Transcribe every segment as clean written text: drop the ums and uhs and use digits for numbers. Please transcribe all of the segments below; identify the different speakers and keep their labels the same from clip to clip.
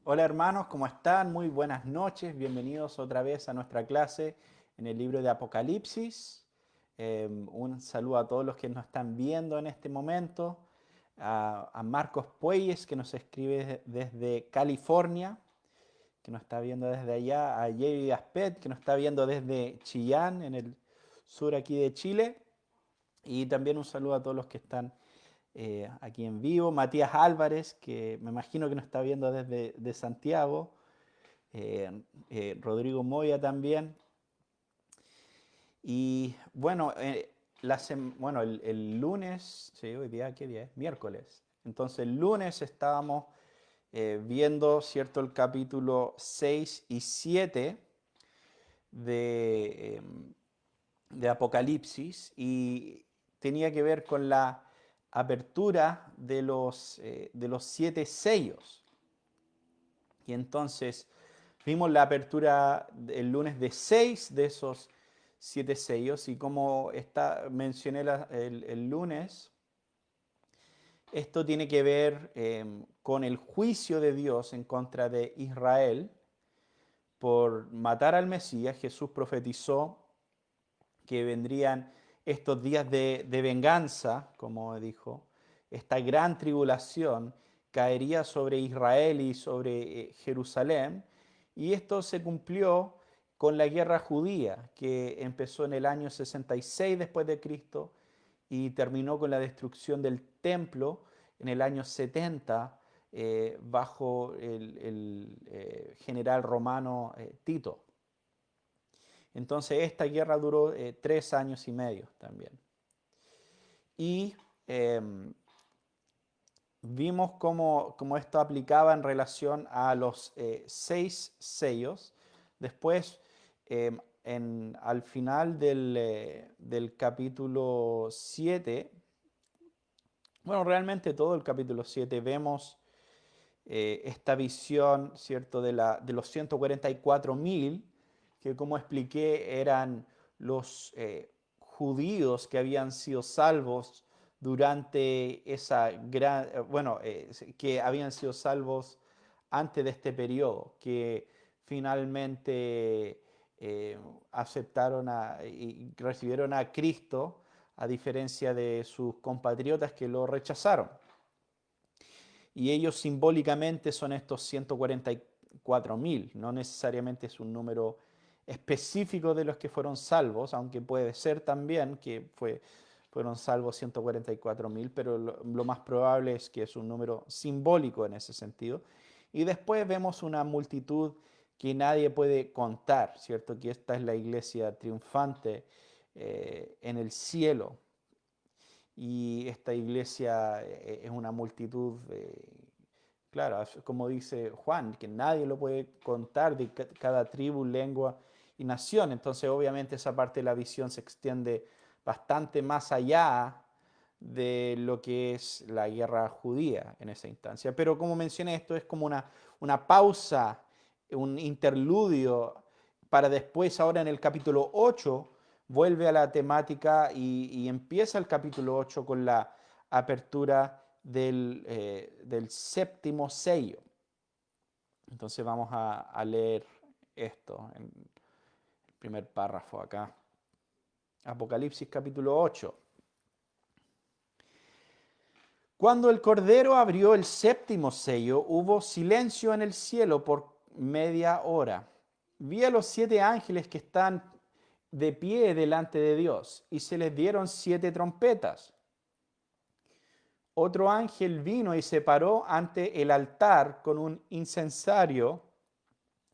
Speaker 1: Hola hermanos, ¿cómo están? Muy buenas noches, bienvenidos otra vez a nuestra clase en el libro de Apocalipsis. Un saludo a todos los que nos están viendo en este momento, a Marcos Pueyes que nos escribe desde California, que nos está viendo desde allá, a Jerry Aspet que nos está viendo desde Chillán, en el sur aquí de Chile, y también un saludo a todos los que están aquí en vivo. Matías Álvarez, que me imagino que nos está viendo desde de Santiago. Rodrigo Moya también. Y bueno, bueno el lunes, sí, hoy día, ¿qué día es? Miércoles. Entonces el lunes estábamos viendo, ¿cierto?, el capítulo 6 y 7 de, de Apocalipsis y tenía que ver con la apertura de los 7 sellos. Y entonces vimos la apertura el lunes de 6 de esos 7 sellos y como mencioné el lunes, esto tiene que ver con el juicio de Dios en contra de Israel por matar al Mesías. Jesús profetizó que vendrían estos días de venganza, como dijo, esta gran tribulación caería sobre Israel y sobre Jerusalén, y esto se cumplió con la guerra judía, que empezó en el año 66 después de Cristo y terminó con la destrucción del templo en el año 70 bajo el general romano Tito. Entonces esta guerra duró 3 años y medio también. Y eh, vimos cómo esto aplicaba en relación a los 6 sellos. Después, al final del capítulo 7, bueno, realmente todo el capítulo 7, vemos esta visión, ¿cierto?, de los 144.000, que como expliqué eran los judíos que habían sido salvos durante esa gran, bueno, que habían sido salvos antes de este periodo, que finalmente aceptaron y recibieron a Cristo, a diferencia de sus compatriotas que lo rechazaron. Y ellos simbólicamente son estos 144.000, no necesariamente es un número específico de los que fueron salvos, aunque puede ser también que fueron salvos 144.000, pero lo más probable es que es un número simbólico en ese sentido. Y después vemos una multitud que nadie puede contar, ¿cierto? Que esta es la iglesia triunfante en el cielo, y esta iglesia es una multitud, claro, como dice Juan, que nadie lo puede contar de cada tribu, lengua y nación. Entonces obviamente esa parte de la visión se extiende bastante más allá de lo que es la guerra judía en esa instancia. Pero como mencioné, esto es como una pausa, un interludio para después, ahora en el capítulo 8, vuelve a la temática y empieza el capítulo 8 con la apertura del séptimo sello. Entonces vamos a leer esto en el primer párrafo acá. Apocalipsis capítulo 8. Cuando el Cordero abrió el séptimo sello, hubo silencio en el cielo por media hora. Vi a los 7 ángeles que están de pie delante de Dios, y se les dieron 7 trompetas. Otro ángel vino y se paró ante el altar con un incensario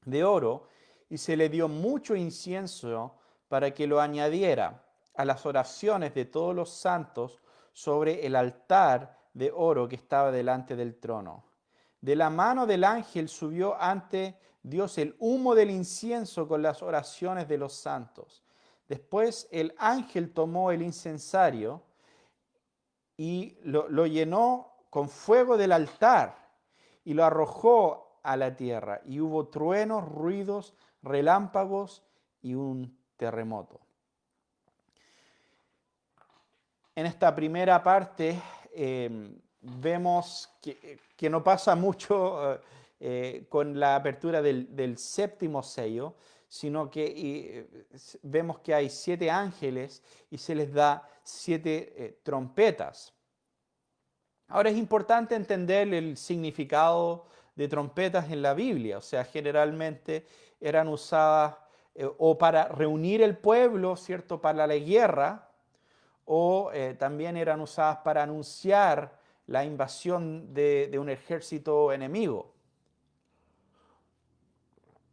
Speaker 1: de oro, y se le dio mucho incienso para que lo añadiera a las oraciones de todos los santos sobre el altar de oro que estaba delante del trono. De la mano del ángel subió ante Dios el humo del incienso con las oraciones de los santos. Después el ángel tomó el incensario y lo llenó con fuego del altar y lo arrojó a la tierra, y hubo truenos, ruidos, relámpagos y un terremoto. En esta primera parte vemos que no pasa mucho con la apertura del séptimo sello, sino que vemos que hay 7 ángeles y se les da 7 trompetas. Ahora es importante entender el significado de trompetas en la Biblia, o sea, generalmente eran usadas o para reunir el pueblo, ¿cierto?, para la guerra, o también eran usadas para anunciar la invasión de un ejército enemigo.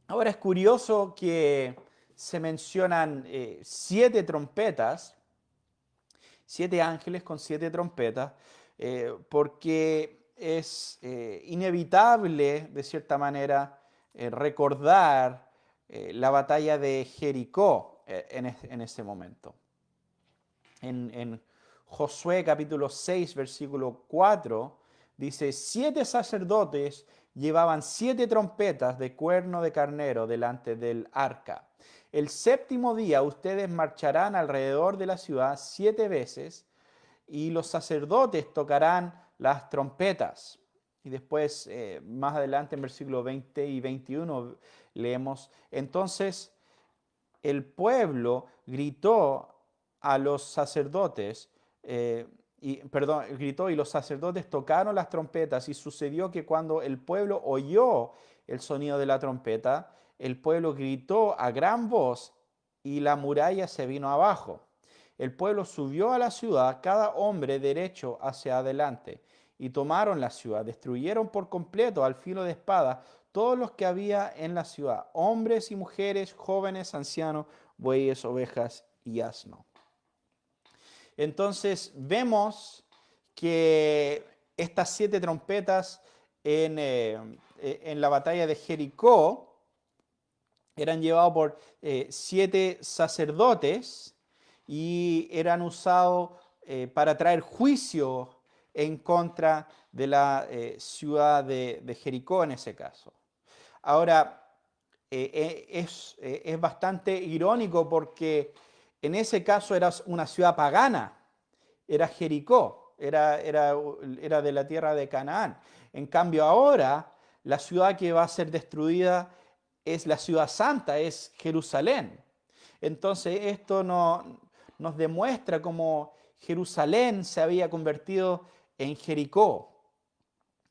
Speaker 1: Ahora es curioso que se mencionan 7 trompetas, 7 ángeles con 7 trompetas, porque es inevitable, de cierta manera, recordar la batalla de Jericó en ese momento. En Josué capítulo 6, versículo 4, dice, 7 sacerdotes llevaban 7 trompetas de cuerno de carnero delante del arca. El séptimo día ustedes marcharán alrededor de la ciudad 7 veces y los sacerdotes tocarán las trompetas. Y después, más adelante en versículos 20 y 21, leemos, entonces el pueblo gritó a los sacerdotes, gritó y los sacerdotes tocaron las trompetas y sucedió que cuando el pueblo oyó el sonido de la trompeta, el pueblo gritó a gran voz y la muralla se vino abajo. El pueblo subió a la ciudad, cada hombre derecho hacia adelante, y tomaron la ciudad, destruyeron por completo al filo de espada todos los que había en la ciudad, hombres y mujeres, jóvenes, ancianos, bueyes, ovejas y asno. Entonces vemos que estas 7 trompetas en la batalla de Jericó eran llevados por 7 sacerdotes y eran usados para traer juicio en contra de la ciudad de Jericó en ese caso. Ahora, es bastante irónico porque en ese caso era una ciudad pagana, era Jericó, era de la tierra de Canaán. En cambio ahora, la ciudad que va a ser destruida es la ciudad santa, es Jerusalén. Entonces esto nos demuestra cómo Jerusalén se había convertido en Jericó.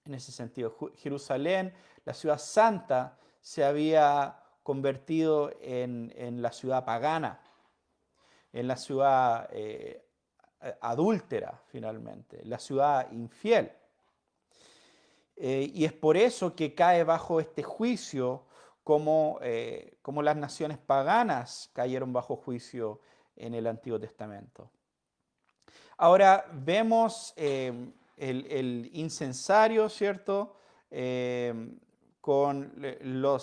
Speaker 1: En ese sentido, Jerusalén, la ciudad santa, se había convertido en la ciudad pagana, en la ciudad adúltera finalmente, la ciudad infiel. Y es por eso que cae bajo este juicio como las naciones paganas cayeron bajo juicio en el Antiguo Testamento. Ahora vemos el incensario, ¿cierto? Con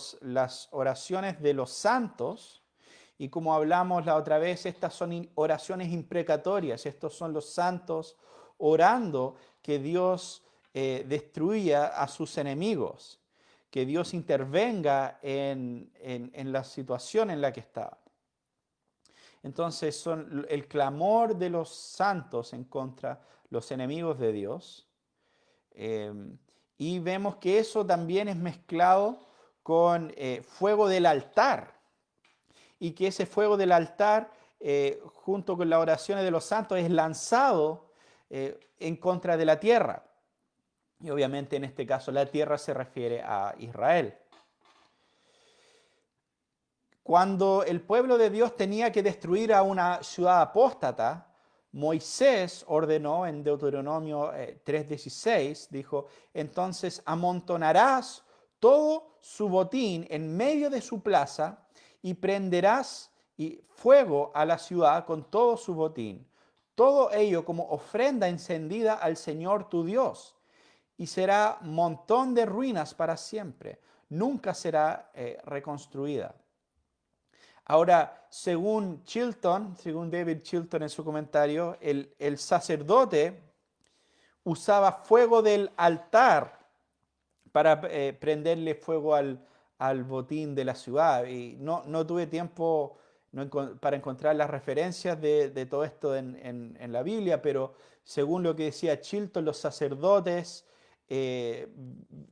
Speaker 1: las oraciones de los santos. Y como hablamos la otra vez, estas son oraciones imprecatorias. Estos son los santos orando que Dios destruya a sus enemigos, que Dios intervenga en la situación en la que estaban. Entonces son el clamor de los santos en contra de los enemigos de Dios. Y vemos que eso también es mezclado con fuego del altar. Y que ese fuego del altar, junto con las oraciones de los santos, es lanzado en contra de la tierra. Y obviamente en este caso la tierra se refiere a Israel. Cuando el pueblo de Dios tenía que destruir a una ciudad apóstata, Moisés ordenó en Deuteronomio 3:16, dijo, entonces amontonarás todo su botín en medio de su plaza y prenderás fuego a la ciudad con todo su botín, todo ello como ofrenda encendida al Señor tu Dios, y será montón de ruinas para siempre, nunca será reconstruida. Ahora, según David Chilton en su comentario, el sacerdote usaba fuego del altar para prenderle fuego al botín de la ciudad. Y no tuve tiempo para encontrar las referencias de todo esto en la Biblia, pero según lo que decía Chilton, los sacerdotes eh,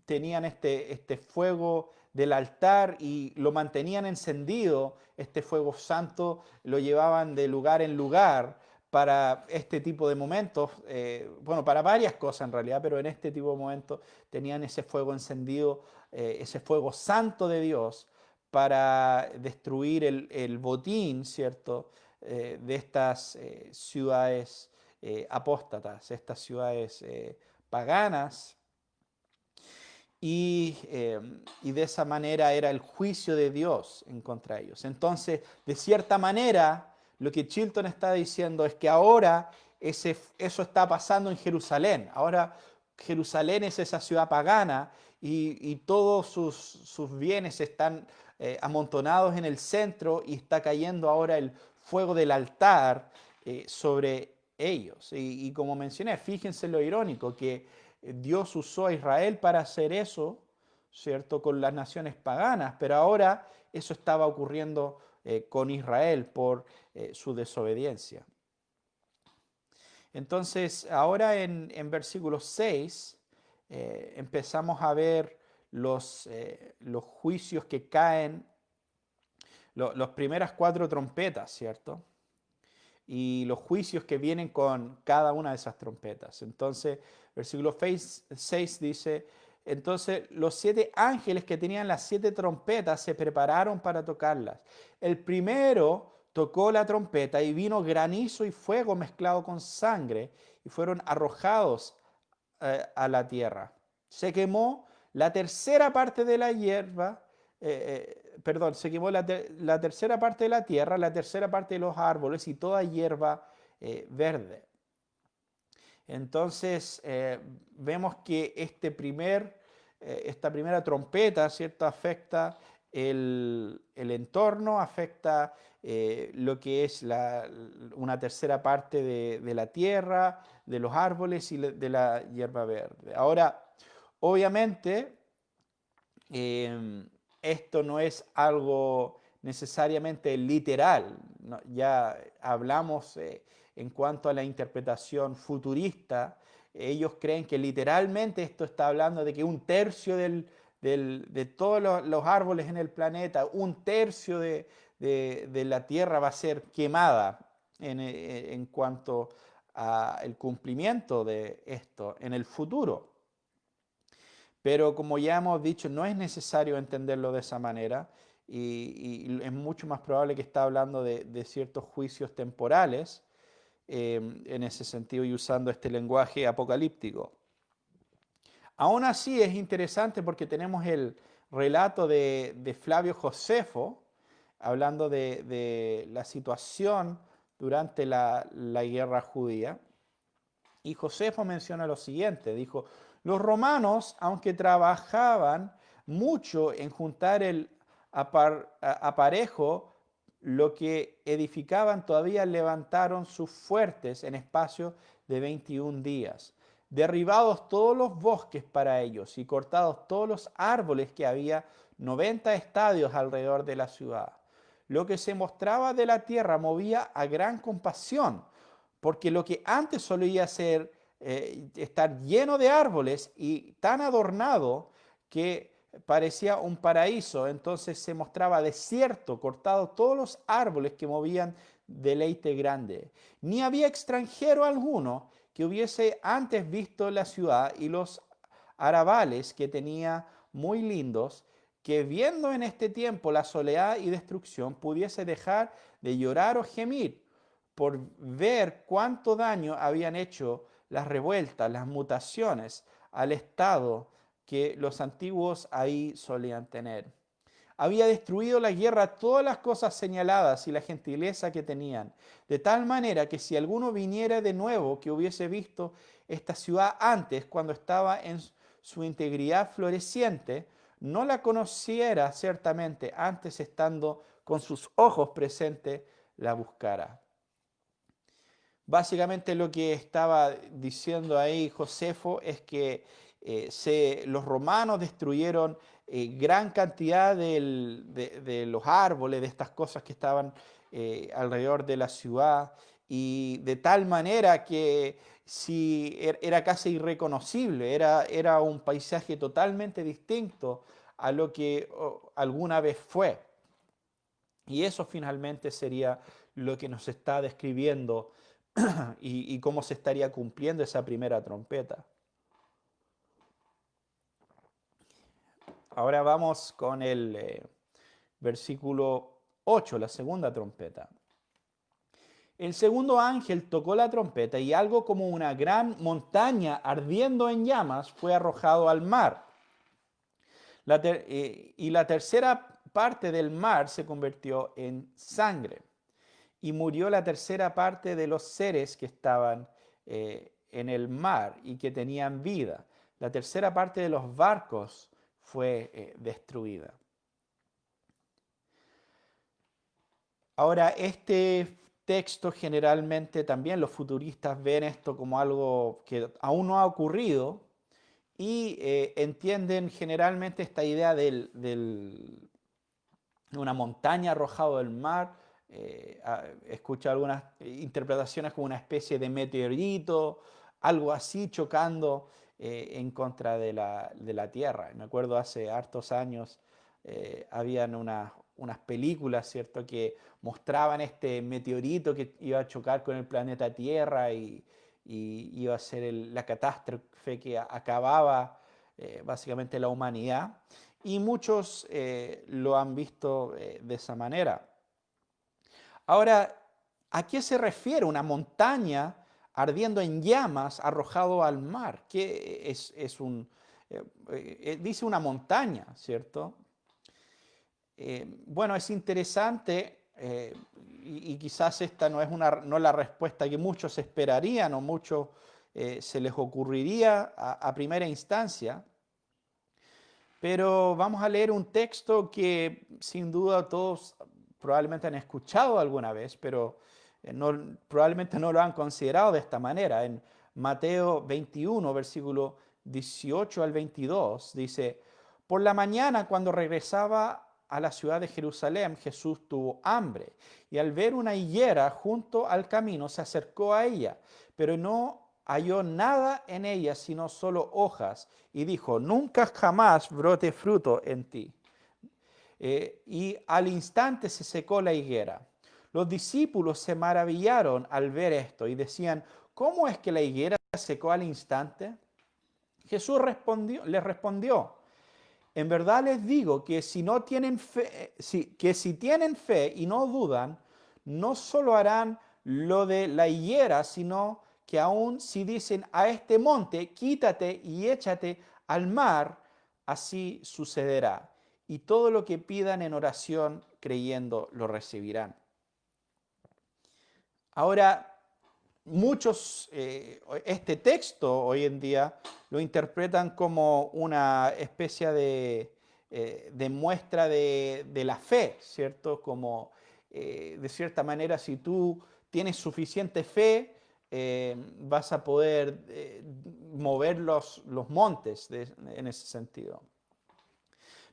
Speaker 1: tenían este fuego del altar y lo mantenían encendido, este fuego santo lo llevaban de lugar en lugar para este tipo de momentos, bueno, para varias cosas en realidad, pero en este tipo de momentos tenían ese fuego encendido, ese fuego santo de Dios para destruir el botín, ¿cierto? De estas ciudades apóstatas, estas ciudades paganas, y de esa manera era el juicio de Dios en contra de ellos. Entonces, de cierta manera, lo que Chilton está diciendo es que ahora eso está pasando en Jerusalén. Ahora Jerusalén es esa ciudad pagana y todos sus bienes están amontonados en el centro y está cayendo ahora el fuego del altar sobre ellos. Y como mencioné, fíjense lo irónico que Dios usó a Israel para hacer eso, ¿cierto? Con las naciones paganas, pero ahora eso estaba ocurriendo con Israel por su desobediencia. Entonces, ahora en versículo 6 empezamos a ver los juicios que caen, las primeras 4 trompetas, ¿cierto? Y los juicios que vienen con cada una de esas trompetas. Entonces, versículo 6 dice, entonces los 7 ángeles que tenían las 7 trompetas se prepararon para tocarlas. El primero tocó la trompeta y vino granizo y fuego mezclado con sangre y fueron arrojados a la tierra. Se quemó la tercera parte de la hierba, perdón, se quemó la tercera parte de la tierra, la tercera parte de los árboles y toda hierba verde. Entonces vemos que esta primera trompeta, ¿cierto? Afecta el entorno, afecta lo que es una tercera parte de la tierra, de los árboles y de la hierba verde. Ahora, obviamente, esto no es algo necesariamente literal, ¿no? Ya hablamos en cuanto a la interpretación futurista, ellos creen que literalmente esto está hablando de que un tercio de todos los árboles en el planeta, un tercio de la Tierra va a ser quemada en cuanto al cumplimiento de esto en el futuro. Pero como ya hemos dicho, no es necesario entenderlo de esa manera y es mucho más probable que está hablando de ciertos juicios temporales en ese sentido y usando este lenguaje apocalíptico. Aún así es interesante porque tenemos el relato de Flavio Josefo hablando de la situación durante la guerra judía. Y Josefo menciona lo siguiente, dijo, los romanos, aunque trabajaban mucho en juntar el aparejo, lo que edificaban todavía levantaron sus fuertes en espacio de 21 días, derribados todos los bosques para ellos y cortados todos los árboles que había 90 estadios alrededor de la ciudad. Lo que se mostraba de la tierra movía a gran compasión, porque lo que antes solía ser estar lleno de árboles y tan adornado que parecía un paraíso, entonces se mostraba desierto, cortado todos los árboles que movían deleite grande. Ni había extranjero alguno que hubiese antes visto la ciudad y los arrabales que tenía muy lindos, que viendo en este tiempo la soledad y destrucción pudiese dejar de llorar o gemir por ver cuánto daño habían hecho las revueltas, las mutaciones al estado que los antiguos ahí solían tener. Había destruido la guerra todas las cosas señaladas y la gentileza que tenían, de tal manera que si alguno viniera de nuevo que hubiese visto esta ciudad antes, cuando estaba en su integridad floreciente, no la conociera ciertamente antes estando con sus ojos presentes, la buscara. Básicamente lo que estaba diciendo ahí Josefo es que los romanos destruyeron gran cantidad de los árboles, de estas cosas que estaban alrededor de la ciudad, y de tal manera que era casi irreconocible, era un paisaje totalmente distinto a lo que alguna vez fue. Y eso finalmente sería lo que nos está describiendo y cómo se estaría cumpliendo esa primera trompeta. Ahora vamos con el versículo 8, la segunda trompeta. El segundo ángel tocó la trompeta y algo como una gran montaña ardiendo en llamas fue arrojado al mar. Y la tercera parte del mar se convirtió en sangre. Y murió la tercera parte de los seres que estaban en el mar y que tenían vida. La tercera parte de los barcos fue destruida. Ahora, este texto generalmente también los futuristas ven esto como algo que aún no ha ocurrido y entienden generalmente esta idea de una montaña arrojada del mar. Escucho algunas interpretaciones como una especie de meteorito, algo así chocando en contra de la Tierra. Me acuerdo hace hartos años habían unas películas, ¿cierto?, que mostraban este meteorito que iba a chocar con el planeta Tierra y iba a ser la catástrofe que acababa básicamente la humanidad. Y muchos lo han visto de esa manera. Ahora, ¿a qué se refiere una montaña ardiendo en llamas arrojado al mar? ¿Qué dice una montaña, ¿cierto? Bueno, es interesante y quizás esta no es no la respuesta que muchos esperarían o muchos se les ocurriría a primera instancia. Pero vamos a leer un texto que sin duda todos probablemente han escuchado alguna vez, pero probablemente no lo han considerado de esta manera. En Mateo 21, versículo 18 al 22, dice: por la mañana, cuando regresaba a la ciudad de Jerusalén, Jesús tuvo hambre, y al ver una higuera junto al camino, se acercó a ella, pero no halló nada en ella sino solo hojas, y dijo: nunca jamás brote fruto en ti. Y al instante se secó la higuera. Los discípulos se maravillaron al ver esto y decían: ¿cómo es que la higuera se secó al instante? Jesús les respondió: en verdad les digo que si tienen fe y no dudan, no solo harán lo de la higuera, sino que aun si dicen a este monte: quítate y échate al mar, así sucederá. Y todo lo que pidan en oración, creyendo, lo recibirán. Ahora, muchos este texto hoy en día lo interpretan como una especie de muestra de la fe, ¿cierto? Como de cierta manera, si tú tienes suficiente fe, vas a poder mover los montes en ese sentido.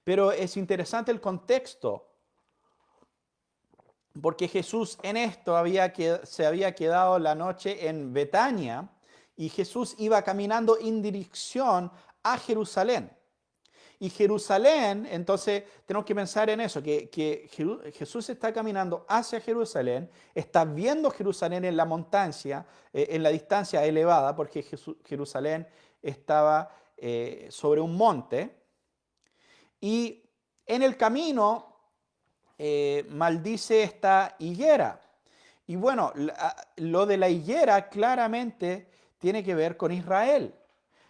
Speaker 1: Pero es interesante el contexto, porque Jesús en esto se había quedado la noche en Betania y Jesús iba caminando en dirección a Jerusalén. Y Jerusalén, entonces tenemos que pensar en eso, que Jesús está caminando hacia Jerusalén, está viendo Jerusalén en la montaña, en la distancia elevada, porque Jerusalén estaba sobre un monte. Y en el camino maldice esta higuera. Y bueno, lo de la higuera claramente tiene que ver con Israel.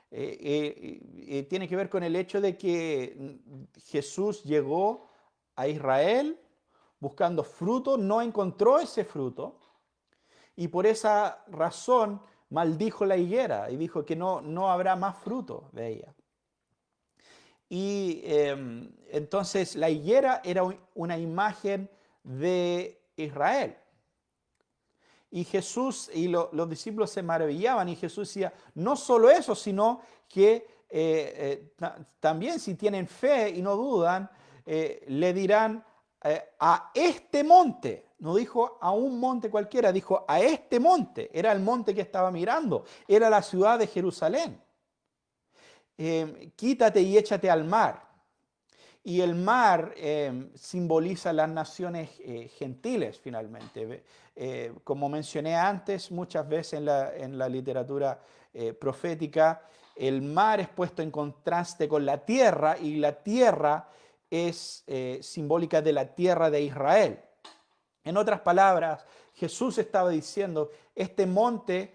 Speaker 1: Tiene que ver con el hecho de que Jesús llegó a Israel buscando fruto, no encontró ese fruto y por esa razón maldijo la higuera y dijo que no habrá más fruto de ella. Y entonces la higuera era una imagen de Israel. Y Jesús y los discípulos se maravillaban y Jesús decía: no solo eso, sino que también si tienen fe y no dudan, le dirán a este monte, no dijo a un monte cualquiera, dijo a este monte, era el monte que estaba mirando, era la ciudad de Jerusalén. Quítate y échate al mar. Y el mar simboliza las naciones gentiles, finalmente. Como mencioné antes, muchas veces en la literatura profética, el mar es puesto en contraste con la tierra y la tierra es simbólica de la tierra de Israel. En otras palabras, Jesús estaba diciendo, este monte,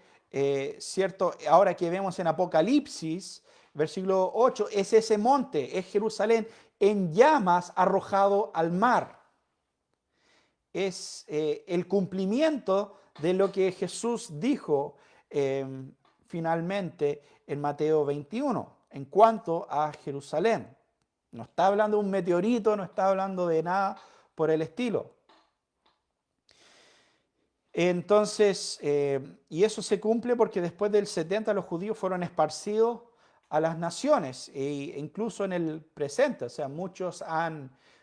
Speaker 1: ¿cierto? Ahora que vemos en Apocalipsis, versículo 8, es ese monte, es Jerusalén en llamas arrojado al mar. Es el cumplimiento de lo que Jesús dijo finalmente en Mateo 21 en cuanto a Jerusalén. No está hablando de un meteorito, no está hablando de nada por el estilo. Entonces, y eso se cumple porque después del 70 los judíos fueron esparcidos a las naciones, e incluso en el presente. O sea, muchos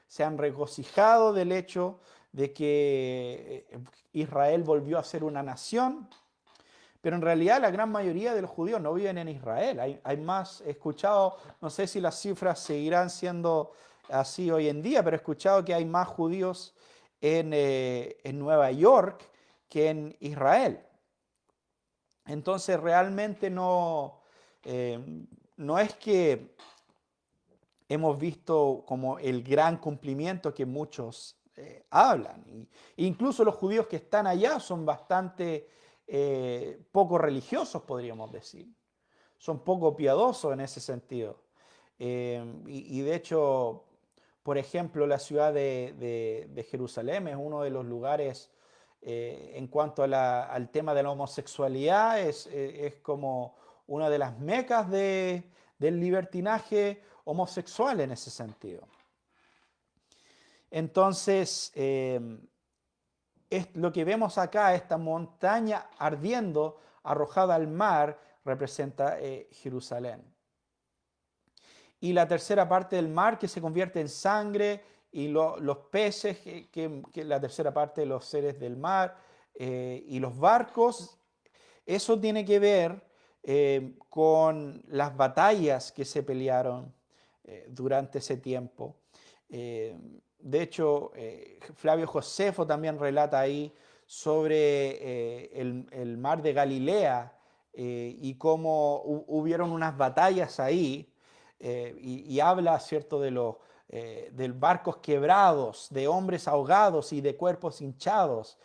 Speaker 1: se han regocijado del hecho de que Israel volvió a ser una nación, pero en realidad la gran mayoría de los judíos no viven en Israel. Hay más, he escuchado, no sé si las cifras seguirán siendo así hoy en día, pero he escuchado que hay más judíos en Nueva York que en Israel. Entonces realmente no es que hemos visto como el gran cumplimiento que muchos hablan. Incluso los judíos que están allá son bastante poco religiosos, podríamos decir. Son poco piadosos en ese sentido. Y de hecho, por ejemplo, la ciudad de Jerusalén es uno de los lugares en cuanto a al tema de la homosexualidad, es como una de las mecas del libertinaje homosexual en ese sentido. Entonces, lo que vemos acá, esta montaña ardiendo, arrojada al mar, representa Jerusalén. Y la tercera parte del mar que se convierte en sangre, y los peces, que la tercera parte de los seres del mar, y los barcos, eso tiene que ver con las batallas que se pelearon durante ese tiempo. De hecho, Flavio Josefo también relata ahí sobre el mar de Galilea y cómo hubieron unas batallas ahí y habla, ¿cierto?, de barcos quebrados, de hombres ahogados y de cuerpos hinchados,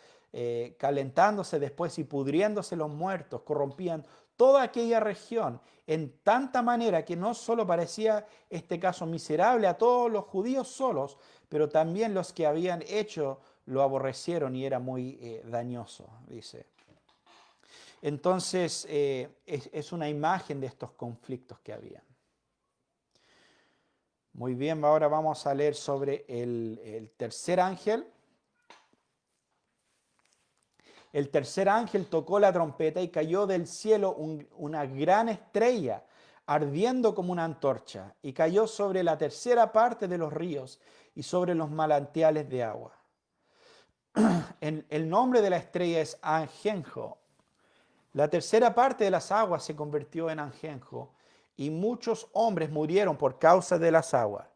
Speaker 1: calentándose después y pudriéndose los muertos, corrompían toda aquella región en tanta manera que no solo parecía este caso miserable a todos los judíos solos, pero también los que habían hecho lo aborrecieron y era muy dañoso, dice. Entonces, es una imagen de estos conflictos que habían. Muy bien, ahora vamos a leer sobre el tercer ángel. El tercer ángel tocó la trompeta y cayó del cielo una gran estrella, ardiendo como una antorcha, y cayó sobre la tercera parte de los ríos y sobre los manantiales de agua. El nombre de la estrella es Angenjo. La tercera parte de las aguas se convirtió en Angenjo, y muchos hombres murieron por causa de las aguas,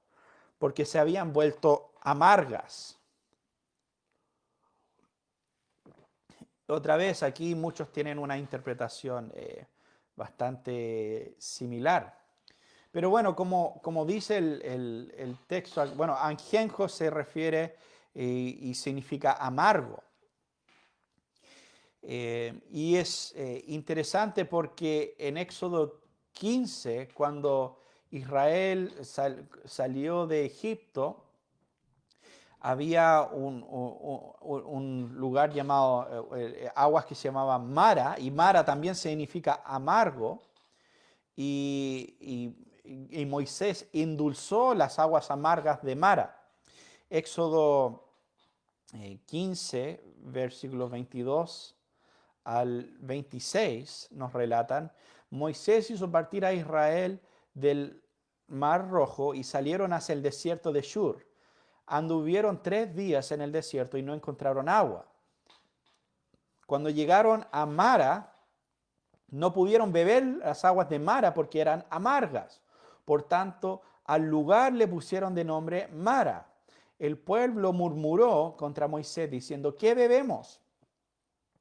Speaker 1: porque se habían vuelto amargas. Otra vez, aquí muchos tienen una interpretación bastante similar. Pero bueno, como dice el texto, bueno, Angenjo se refiere y significa amargo. Y es interesante porque en Éxodo 15, cuando Israel salió de Egipto, había un lugar llamado, aguas que se llamaban Mara, y Mara también significa amargo, y Moisés endulzó las aguas amargas de Mara. Éxodo 15, versículos 22 al 26 nos relatan: Moisés hizo partir a Israel del Mar Rojo y salieron hacia el desierto de Shur. anduvieron 3 días en el desierto y no encontraron agua. Cuando llegaron a Mara, no pudieron beber las aguas de Mara porque eran amargas. Por tanto, al lugar le pusieron de nombre Mara. El pueblo murmuró contra Moisés diciendo, ¿qué bebemos?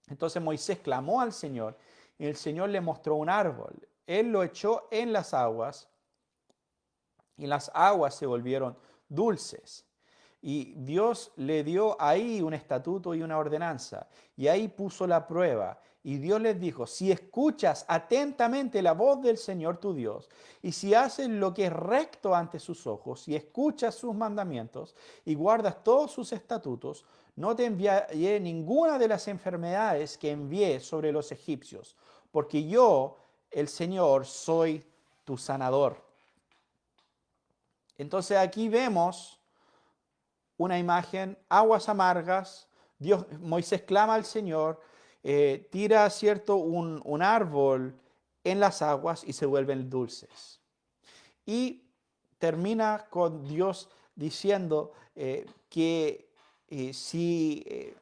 Speaker 1: Entonces Moisés clamó al Señor y el Señor le mostró un árbol. Él lo echó en las aguas y las aguas se volvieron dulces. Y Dios le dio ahí un estatuto y una ordenanza. Y ahí puso la prueba. Y Dios les dijo, si escuchas atentamente la voz del Señor tu Dios, y si haces lo que es recto ante sus ojos, y escuchas sus mandamientos, y guardas todos sus estatutos, no te enviaré ninguna de las enfermedades que envié sobre los egipcios, porque yo, el Señor, soy tu sanador. Entonces aquí vemos una imagen, aguas amargas, Moisés clama al Señor, tira, ¿cierto?, un árbol en las aguas y se vuelven dulces. Y termina con Dios diciendo que si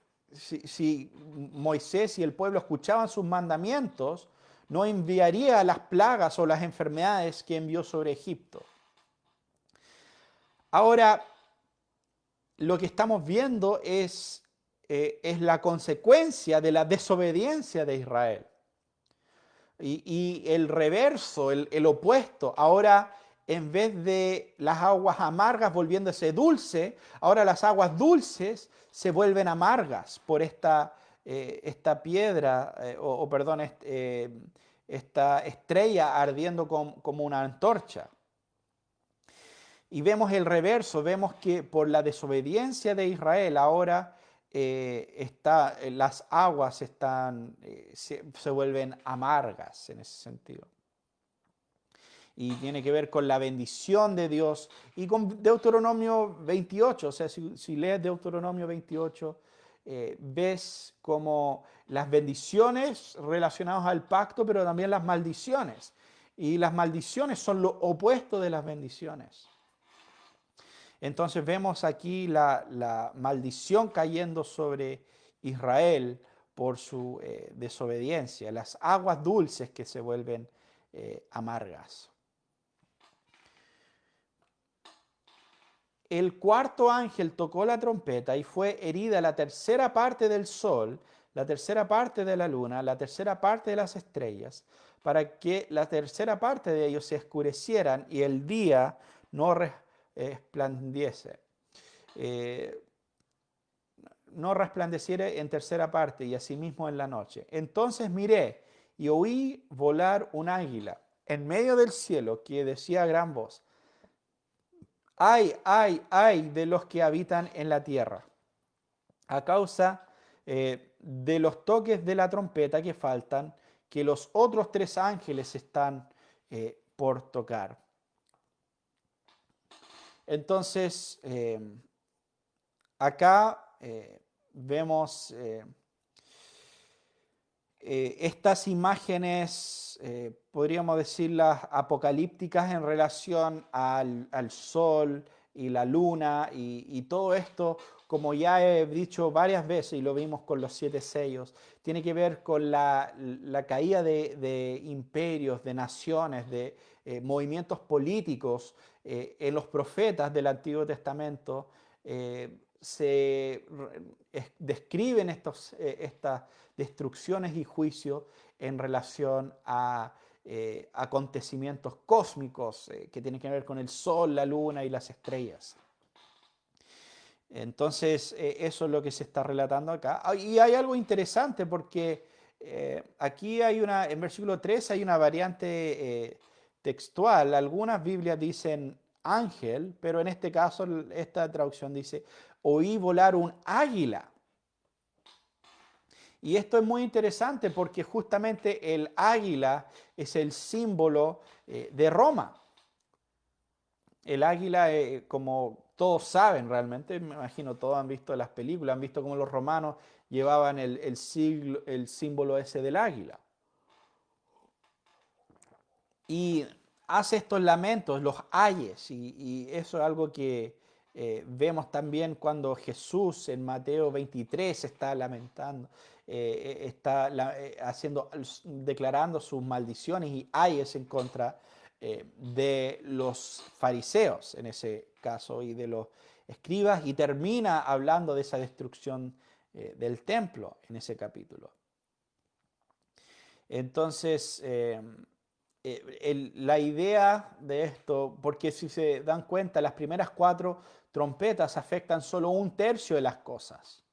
Speaker 1: Moisés y el pueblo escuchaban sus mandamientos, no enviaría las plagas o las enfermedades que envió sobre Egipto. Ahora, lo que estamos viendo es la consecuencia de la desobediencia de Israel. Y el reverso, el opuesto, ahora en vez de las aguas amargas volviéndose dulce, ahora las aguas dulces se vuelven amargas por esta piedra, perdón, esta estrella ardiendo como una antorcha. Y vemos el reverso, vemos que por la desobediencia de Israel ahora las aguas se vuelven amargas en ese sentido. Y tiene que ver con la bendición de Dios y con Deuteronomio 28. O sea, si lees Deuteronomio 28, ves como las bendiciones relacionadas al pacto, pero también las maldiciones. Y las maldiciones son lo opuesto de las bendiciones. Entonces vemos aquí la maldición cayendo sobre Israel por su desobediencia, las aguas dulces que se vuelven amargas. El cuarto ángel tocó la trompeta y fue herida la tercera parte del sol, la tercera parte de la luna, la tercera parte de las estrellas, para que la tercera parte de ellos se oscurecieran y el día no resplandeciese. No resplandeciera en tercera parte y asimismo en la noche. Entonces miré y oí volar un águila en medio del cielo que decía a gran voz, ay, ay, ay de los que habitan en la tierra, a causa de los toques de la trompeta que faltan, que los otros 3 ángeles están por tocar. Entonces, acá vemos estas imágenes, podríamos decirlas apocalípticas en relación al sol y la luna y todo esto, como ya he dicho varias veces y lo vimos con los 7 sellos, tiene que ver con la caída de imperios, de naciones, de movimientos políticos. En los profetas del Antiguo Testamento se describen estas destrucciones y juicios en relación a acontecimientos cósmicos que tienen que ver con el sol, la luna y las estrellas. Entonces, eso es lo que se está relatando acá. Y hay algo interesante porque aquí en versículo 3 hay una variante textual. Algunas Biblias dicen ángel, pero en este caso esta traducción dice, oí volar un águila. Y esto es muy interesante porque justamente el águila es el símbolo de Roma. El águila, como todos saben realmente, me imagino todos han visto las películas, han visto cómo los romanos llevaban el símbolo ese del águila. Y hace estos lamentos, los ayes, y eso es algo que Vemos también cuando Jesús en Mateo 23 está lamentando, declarando sus maldiciones y ayes en contra de los fariseos en ese caso y de los escribas, y termina hablando de esa destrucción del templo en ese capítulo. Entonces, la idea de esto, porque si se dan cuenta, las primeras 4 trompetas afectan solo 1/3 de las cosas.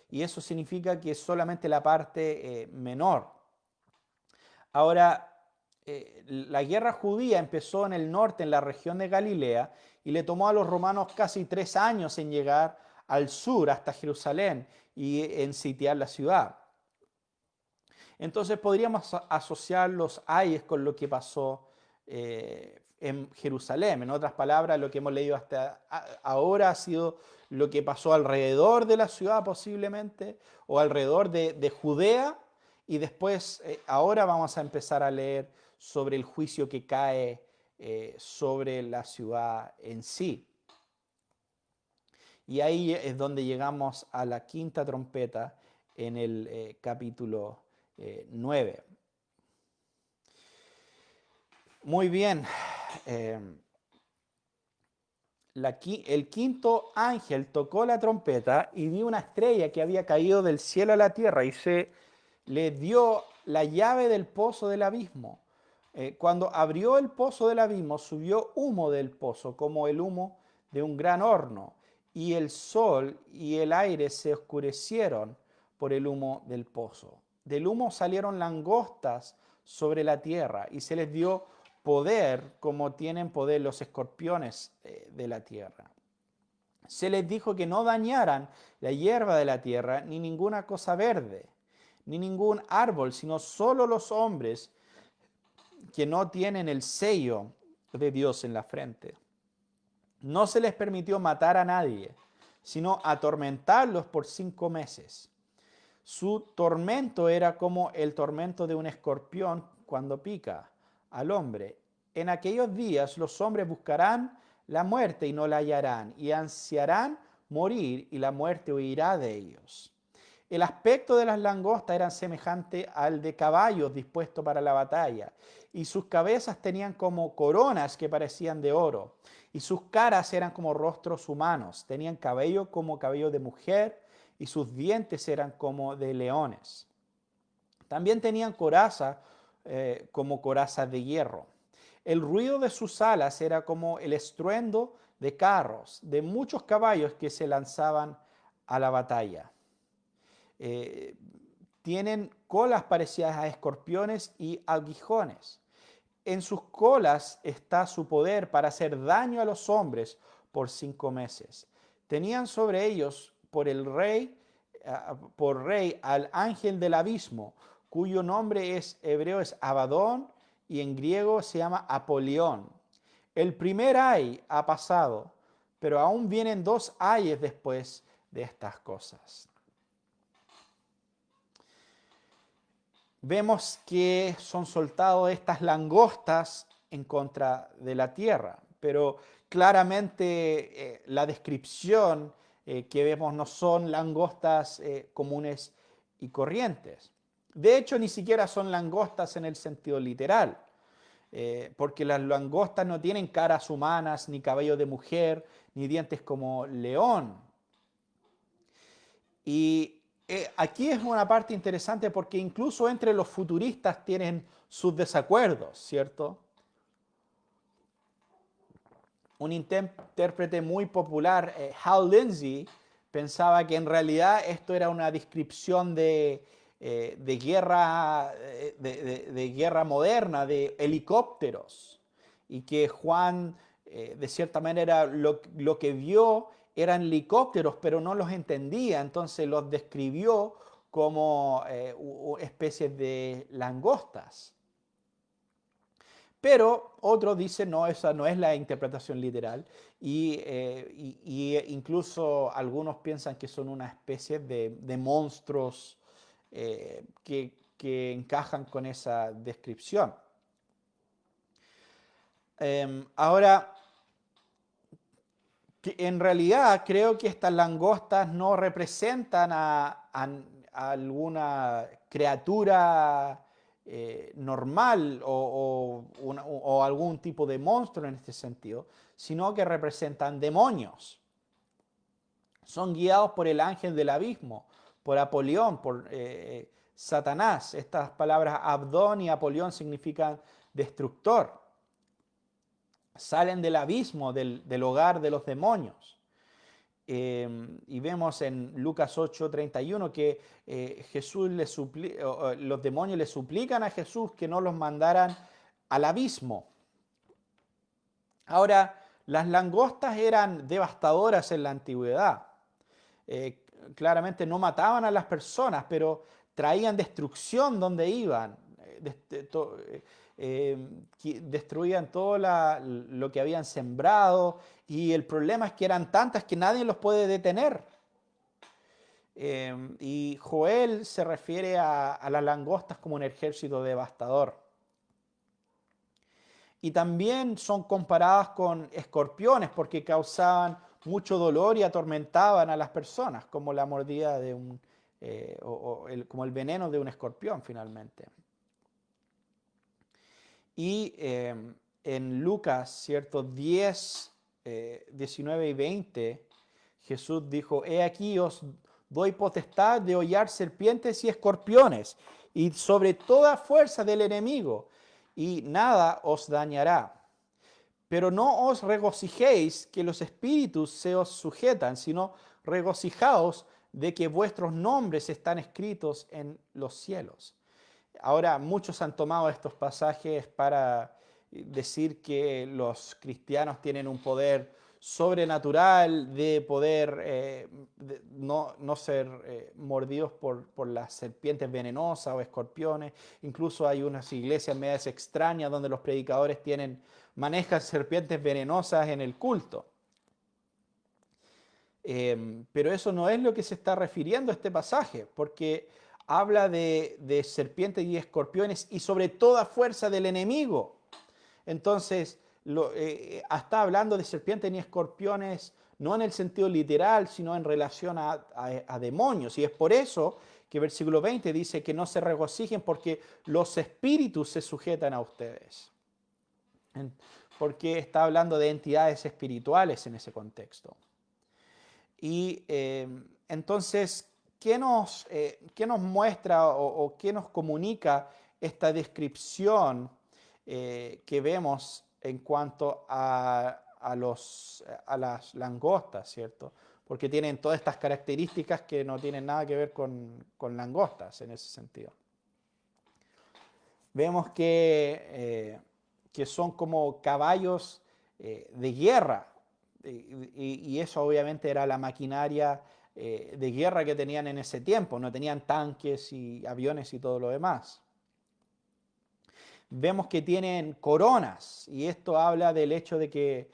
Speaker 1: Y eso significa que es solamente la parte menor. Ahora, la guerra judía empezó en el norte, en la región de Galilea, y le tomó a los romanos casi 3 años en llegar al sur, hasta Jerusalén, y en sitiar la ciudad. Entonces podríamos asociar los ayes con lo que pasó en Jerusalén. En otras palabras, lo que hemos leído hasta ahora ha sido lo que pasó alrededor de la ciudad posiblemente, o alrededor de Judea, y después ahora vamos a empezar a leer sobre el juicio que cae sobre la ciudad en sí. Y ahí es donde llegamos a la 5ª trompeta en el capítulo 9. Muy bien. El 5.º ángel tocó la trompeta y vio una estrella que había caído del cielo a la tierra y se le dio la llave del pozo del abismo. Cuando abrió el pozo del abismo, subió humo del pozo como el humo de un gran horno, y el sol y el aire se oscurecieron por el humo del pozo. Del humo salieron langostas sobre la tierra y se les dio poder como tienen poder los escorpiones de la tierra. Se les dijo que no dañaran la hierba de la tierra, ni ninguna cosa verde, ni ningún árbol, sino solo los hombres que no tienen el sello de Dios en la frente. No se les permitió matar a nadie, sino atormentarlos por 5 meses. Su tormento era como el tormento de un escorpión cuando pica al hombre. En aquellos días los hombres buscarán la muerte y no la hallarán, y ansiarán morir, y la muerte huirá de ellos. El aspecto de las langostas era semejante al de caballos dispuestos para la batalla, y sus cabezas tenían como coronas que parecían de oro, y sus caras eran como rostros humanos, tenían cabello como cabello de mujer, y sus dientes eran como de leones. También tenían corazas como corazas de hierro. El ruido de sus alas era como el estruendo de carros, de muchos caballos que se lanzaban a la batalla. Tienen colas parecidas a escorpiones y aguijones. En sus colas está su poder para hacer daño a los hombres por 5 meses. Tenían sobre ellos por rey al ángel del abismo, cuyo nombre hebreo es Abadón y en griego se llama Apolión. El primer ay ha pasado, pero aún vienen 2 ayes después de estas cosas. Vemos que son soltados estas langostas en contra de la tierra, pero claramente la descripción que vemos no son langostas comunes y corrientes. De hecho, ni siquiera son langostas en el sentido literal, porque las langostas no tienen caras humanas, ni cabello de mujer, ni dientes como león. Y aquí es una parte interesante porque incluso entre los futuristas tienen sus desacuerdos, ¿cierto? Un intérprete muy popular, Hal Lindsey, pensaba que en realidad esto era una descripción de guerra, de guerra moderna, de helicópteros, y que Juan, de cierta manera, lo que vio eran helicópteros, pero no los entendía, entonces los describió como especies de langostas. Pero otros dicen, no, esa no es la interpretación literal, y incluso algunos piensan que son una especie de monstruos que encajan con esa descripción. Ahora, En realidad creo que estas langostas no representan a alguna criatura normal o algún tipo de monstruo en este sentido, sino que representan demonios. Son guiados por el ángel del abismo, por Apolión, por Satanás. Estas palabras Abdón y Apolión significan destructor. Salen del abismo, del hogar de los demonios. Y vemos en Lucas 8:31 que los demonios le suplican a Jesús que no los mandaran al abismo. Ahora, las langostas eran devastadoras en la antigüedad. Claramente no mataban a las personas, pero traían destrucción donde iban. Destruían todo lo que habían sembrado, y el problema es que eran tantas que nadie los puede detener. Y Joel se refiere a las langostas como un ejército devastador. Y también son comparadas con escorpiones porque causaban mucho dolor y atormentaban a las personas, como la mordida de como el veneno de un escorpión finalmente. Y en Lucas, ¿cierto? 10, 19 y 20, Jesús dijo: he aquí os doy potestad de hollar serpientes y escorpiones, y sobre toda fuerza del enemigo, y nada os dañará. Pero no os regocijéis que los espíritus se os sujetan, sino regocijaos de que vuestros nombres están escritos en los cielos. Ahora, muchos han tomado estos pasajes para decir que los cristianos tienen un poder sobrenatural de poder no ser mordidos por las serpientes venenosas o escorpiones. Incluso hay unas iglesias medias extrañas donde los predicadores manejan serpientes venenosas en el culto. Pero eso no es lo que se está refiriendo a este pasaje, porque habla de serpientes y escorpiones y sobre toda fuerza del enemigo. Entonces, está hablando de serpientes y escorpiones no en el sentido literal, sino en relación a demonios. Y es por eso que versículo 20 dice que no se regocijen porque los espíritus se sujetan a ustedes. Porque está hablando de entidades espirituales en ese contexto. Y entonces, ¿qué nos muestra o qué nos comunica esta descripción que vemos en cuanto a las langostas, ¿cierto? Porque tienen todas estas características que no tienen nada que ver con langostas en ese sentido. Vemos que son como caballos de guerra, y eso obviamente era la maquinaria de guerra que tenían en ese tiempo. No tenían tanques y aviones y todo lo demás. Vemos que tienen coronas, y esto habla del hecho de que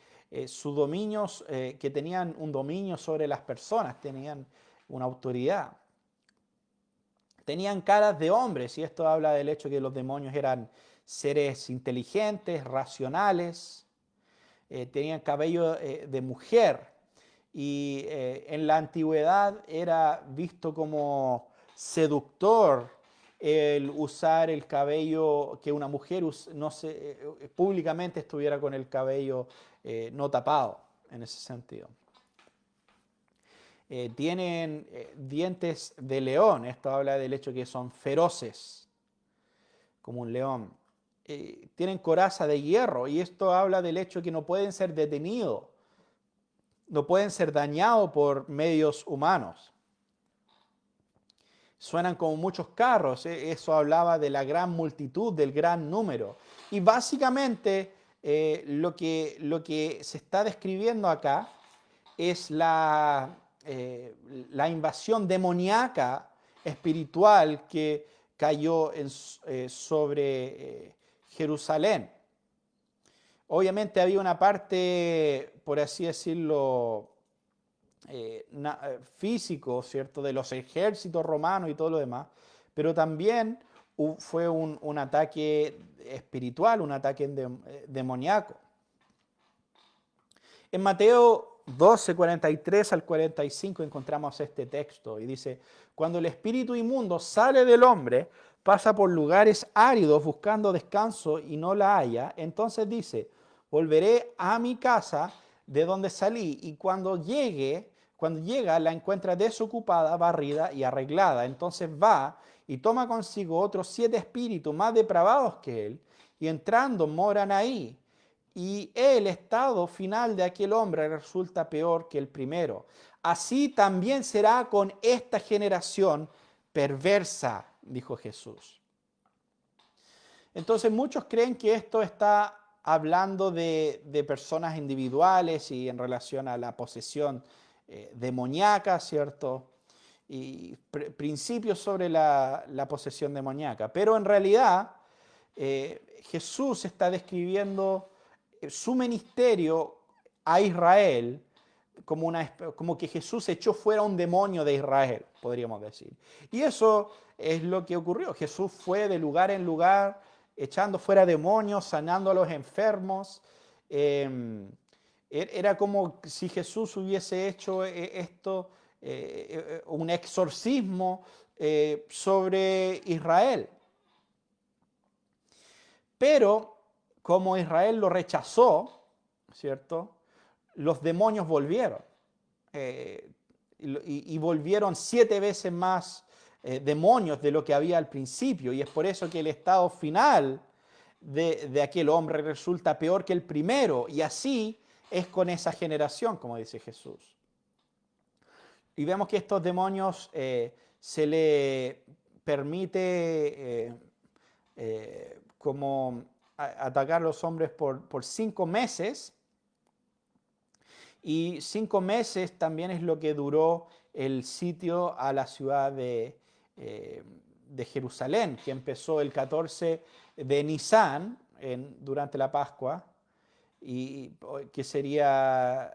Speaker 1: sus dominios, que tenían un dominio sobre las personas, tenían una autoridad. Tenían caras de hombres, y esto habla del hecho de que los demonios eran seres inteligentes, racionales. Tenían cabello de mujer, y en la antigüedad era visto como seductor el usar el cabello, que una mujer públicamente estuviera con el cabello no tapado en ese sentido. Tienen dientes de león. Esto habla del hecho que son feroces, como un león. Tienen coraza de hierro, y esto habla del hecho que no pueden ser detenidos, no pueden ser dañados por medios humanos. Suenan como muchos carros, eso hablaba de la gran multitud, del gran número. Y básicamente lo que se está describiendo acá es la invasión demoníaca espiritual que cayó sobre Jerusalén. Obviamente había una parte, por así decirlo, físico, ¿cierto?, de los ejércitos romanos y todo lo demás, pero también fue un ataque espiritual, un ataque demoníaco. En Mateo 12, 43 al 45 encontramos este texto y dice, cuando el espíritu inmundo sale del hombre, pasa por lugares áridos buscando descanso y no la halla, entonces dice, volveré a mi casa de donde salí y cuando llega la encuentra desocupada, barrida y arreglada. Entonces va y toma consigo otros 7 espíritus más depravados que él y entrando moran ahí. Y el estado final de aquel hombre resulta peor que el primero. Así también será con esta generación perversa, dijo Jesús. Entonces muchos creen que esto está hablando de personas individuales y en relación a la posesión demoníaca, ¿cierto? Y principios sobre la posesión demoníaca. Pero en realidad Jesús está describiendo su ministerio a Israel como que Jesús echó fuera un demonio de Israel, podríamos decir. Y eso es lo que ocurrió. Jesús fue de lugar en lugar, echando fuera demonios, sanando a los enfermos. Era como si Jesús hubiese hecho esto, un exorcismo sobre Israel. Pero como Israel lo rechazó, ¿cierto? Los demonios volvieron. Y volvieron 7 veces más demonios de lo que había al principio. Y es por eso que el estado final de aquel hombre resulta peor que el primero. Y así es con esa generación, como dice Jesús. Y vemos que estos demonios se le permite como atacar a los hombres por 5 meses. Y 5 meses también es lo que duró el sitio a la ciudad de Jerusalén, que empezó el 14 de Nisan durante la Pascua, y que sería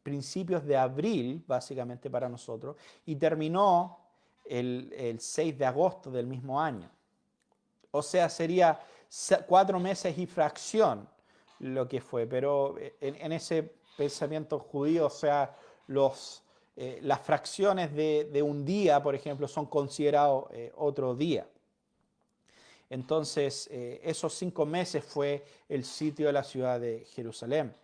Speaker 1: principios de abril, básicamente para nosotros, y terminó el 6 de agosto del mismo año. O sea, sería 4 meses y fracción lo que fue, pero en ese pensamiento judío, o sea, las fracciones de un día, por ejemplo, son considerados otro día. Entonces, esos 5 meses fue el sitio de la ciudad de Jerusalén.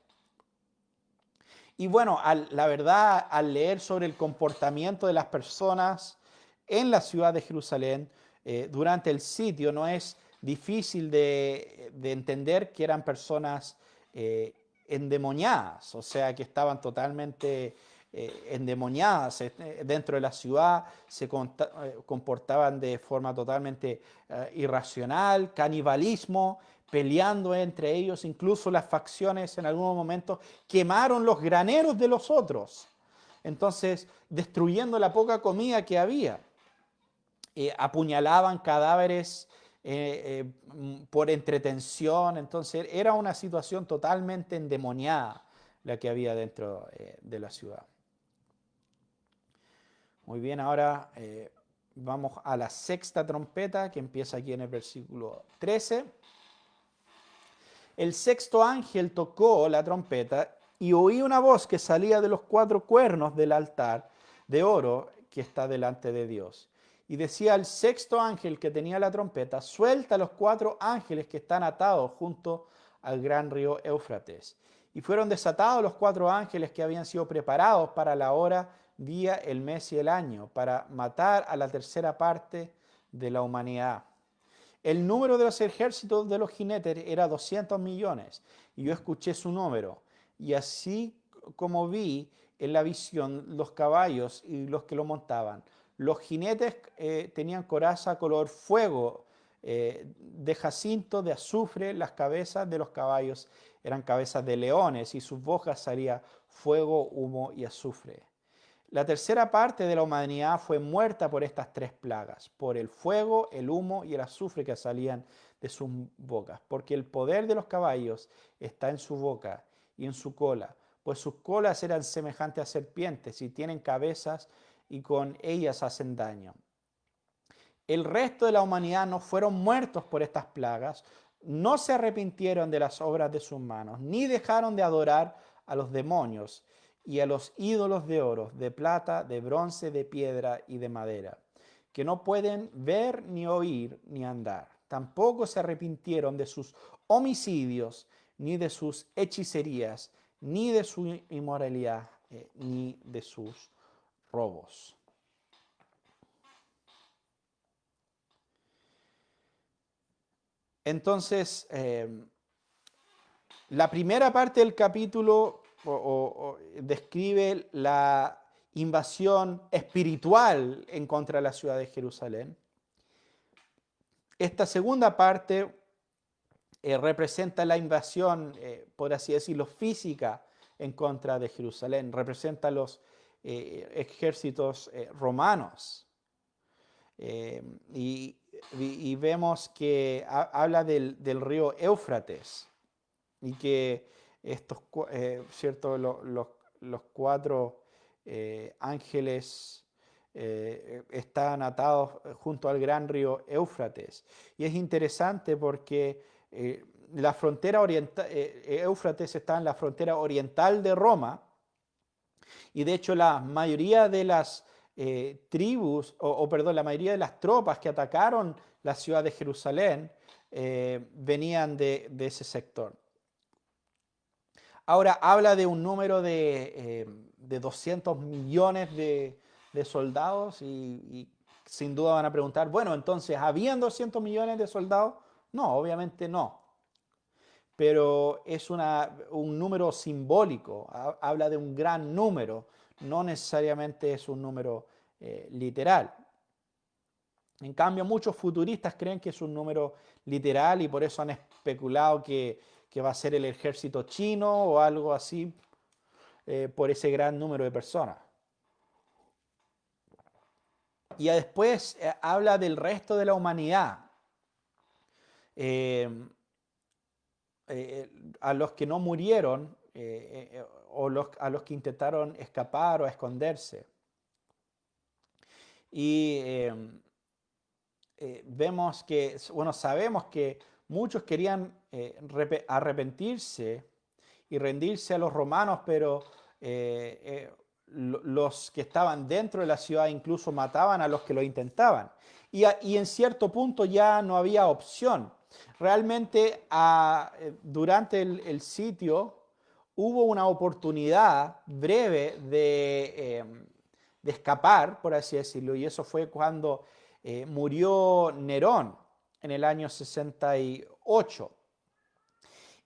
Speaker 1: Y bueno, la verdad, al leer sobre el comportamiento de las personas en la ciudad de Jerusalén durante el sitio, no es difícil de entender que eran personas endemoniadas, o sea, que estaban totalmente endemoniadas dentro de la ciudad, se comportaban de forma totalmente irracional, canibalismo, peleando entre ellos, incluso las facciones en algún momento quemaron los graneros de los otros, entonces destruyendo la poca comida que había. Apuñalaban cadáveres por entretención, entonces era una situación totalmente endemoniada la que había dentro de la ciudad. Muy bien, ahora vamos a la sexta trompeta que empieza aquí en el versículo 13. El sexto ángel tocó la trompeta y oí una voz que salía de los 4 cuernos del altar de oro que está delante de Dios. Y decía al sexto ángel que tenía la trompeta, suelta a los 4 ángeles que están atados junto al gran río Éufrates. Y fueron desatados los 4 ángeles que habían sido preparados para la hora, día, el mes y el año, para matar a la tercera parte de la humanidad. El número de los ejércitos de los jinetes era 200 millones, y yo escuché su número. Y así como vi en la visión los caballos y los que lo montaban, los jinetes tenían coraza color fuego, de jacinto, de azufre, las cabezas de los caballos eran cabezas de leones, y sus bocas salía fuego, humo y azufre. La tercera parte de la humanidad fue muerta por estas 3 plagas, por el fuego, el humo y el azufre que salían de sus bocas, porque el poder de los caballos está en su boca y en su cola, pues sus colas eran semejantes a serpientes y tienen cabezas y con ellas hacen daño. El resto de la humanidad no fueron muertos por estas plagas, no se arrepintieron de las obras de sus manos, ni dejaron de adorar a los demonios y a los ídolos de oro, de plata, de bronce, de piedra y de madera, que no pueden ver, ni oír, ni andar. Tampoco se arrepintieron de sus homicidios, ni de sus hechicerías, ni de su inmoralidad, ni de sus robos. Entonces, la primera parte del capítulo describe la invasión espiritual en contra de la ciudad de Jerusalén. Esta segunda parte representa la invasión, por así decirlo, física en contra de Jerusalén. Representa los ejércitos romanos. Y vemos que habla del río Éufrates y que estos, ¿cierto? Los cuatro ángeles están atados junto al gran río Éufrates. Y es interesante porque la frontera oriental, Éufrates está en la frontera oriental de Roma, y de hecho la mayoría de las tribus, perdón, la mayoría de las tropas que atacaron la ciudad de Jerusalén venían de ese sector. Ahora habla de un número de 200 millones de soldados y sin duda van a preguntar, bueno, entonces, ¿habían 200 millones de soldados? No, obviamente no. Pero es un número simbólico, habla de un gran número, no necesariamente es un número literal. En cambio, muchos futuristas creen que es un número literal y por eso han especulado que va a ser el ejército chino o algo así, por ese gran número de personas. Y después habla del resto de la humanidad. A los que no murieron o a los que intentaron escapar o esconderse. Y vemos que, bueno, sabemos que muchos querían arrepentirse y rendirse a los romanos, pero los que estaban dentro de la ciudad incluso mataban a los que lo intentaban. Y en cierto punto ya no había opción. Realmente durante el sitio hubo una oportunidad breve de escapar, por así decirlo, y eso fue cuando murió Nerón en el año 68.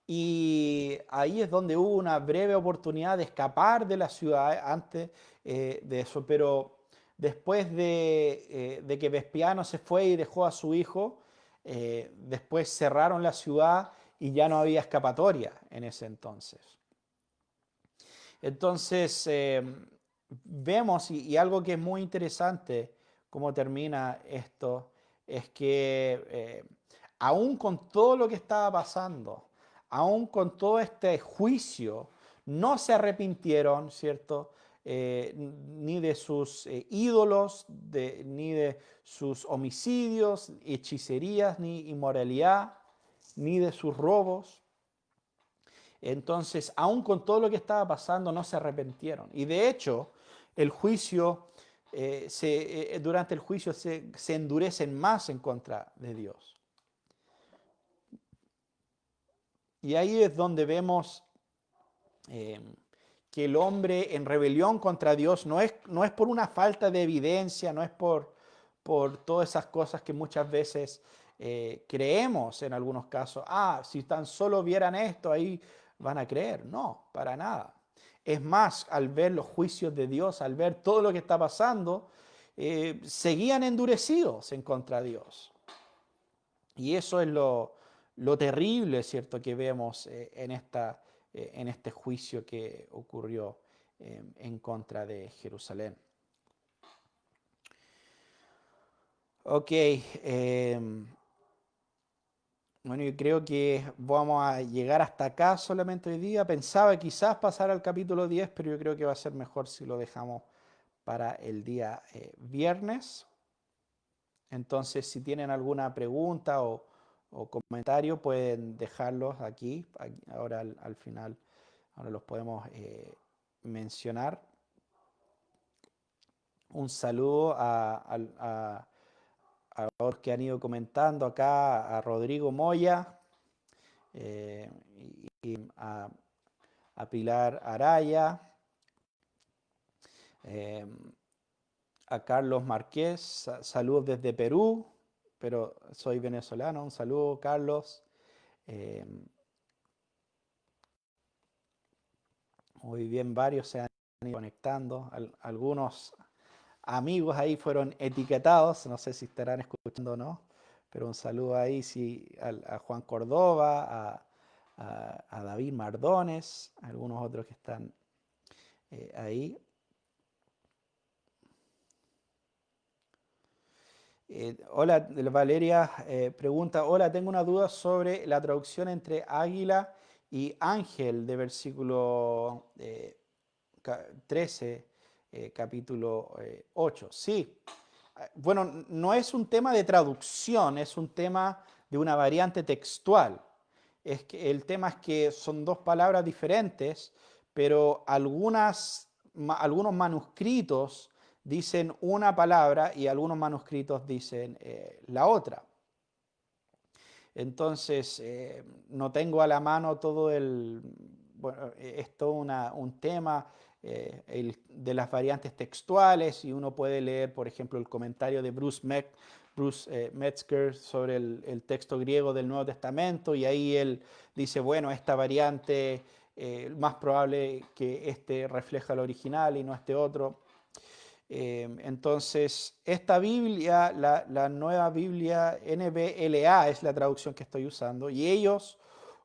Speaker 1: Y ahí es donde hubo una breve oportunidad de escapar de la ciudad antes de eso, pero después de que Vespiano se fue y dejó a su hijo, después cerraron la ciudad y ya no había escapatoria en ese entonces. Entonces, vemos, y algo que es muy interesante, cómo termina esto, es que aún con todo lo que estaba pasando, aún con todo este juicio, no se arrepintieron, ¿cierto? Ni de sus ídolos, ni de sus homicidios, hechicerías, ni inmoralidad, ni de sus robos. Entonces, aún con todo lo que estaba pasando, no se arrepintieron. Y de hecho, el juicio, durante el juicio se endurecen más en contra de Dios. Y ahí es donde vemos que el hombre en rebelión contra Dios no es por una falta de evidencia, no es por todas esas cosas que muchas veces creemos en algunos casos. Si tan solo vieran esto, ahí van a creer. No, para nada. Es más, al ver los juicios de Dios, al ver todo lo que está pasando, seguían endurecidos en contra de Dios. Y eso es lo terrible, ¿cierto?, que vemos en este juicio que ocurrió en contra de Jerusalén. Ok, bueno, yo creo que vamos a llegar hasta acá solamente hoy día. Pensaba quizás pasar al capítulo 10, pero yo creo que va a ser mejor si lo dejamos para el día viernes. Entonces, si tienen alguna pregunta o comentario, pueden dejarlos aquí. Ahora al final, ahora los podemos mencionar un saludo a los que han ido comentando acá, a Rodrigo Moya y a Pilar Araya, a Carlos Márquez, saludos desde Perú, pero soy venezolano, un saludo Carlos. Muy bien, varios se han ido conectando, algunos amigos ahí fueron etiquetados, no sé si estarán escuchando o no, pero un saludo ahí sí, a Juan Córdoba, a David Mardones, a algunos otros que están ahí. Hola, Valeria pregunta, hola, tengo una duda sobre la traducción entre águila y ángel de versículo 13, capítulo 8. Sí, bueno, no es un tema de traducción, es un tema de una variante textual. Es que el tema es que son dos palabras diferentes, pero algunos manuscritos dicen una palabra y algunos manuscritos dicen la otra. Entonces, no tengo a la mano todo bueno, es todo un tema de las variantes textuales y uno puede leer, por ejemplo, el comentario de Bruce Metzger sobre el texto griego del Nuevo Testamento y ahí él dice, bueno, esta variante, más probable que este refleja el original y no este otro. Entonces, esta Biblia, la nueva Biblia NBLA es la traducción que estoy usando y ellos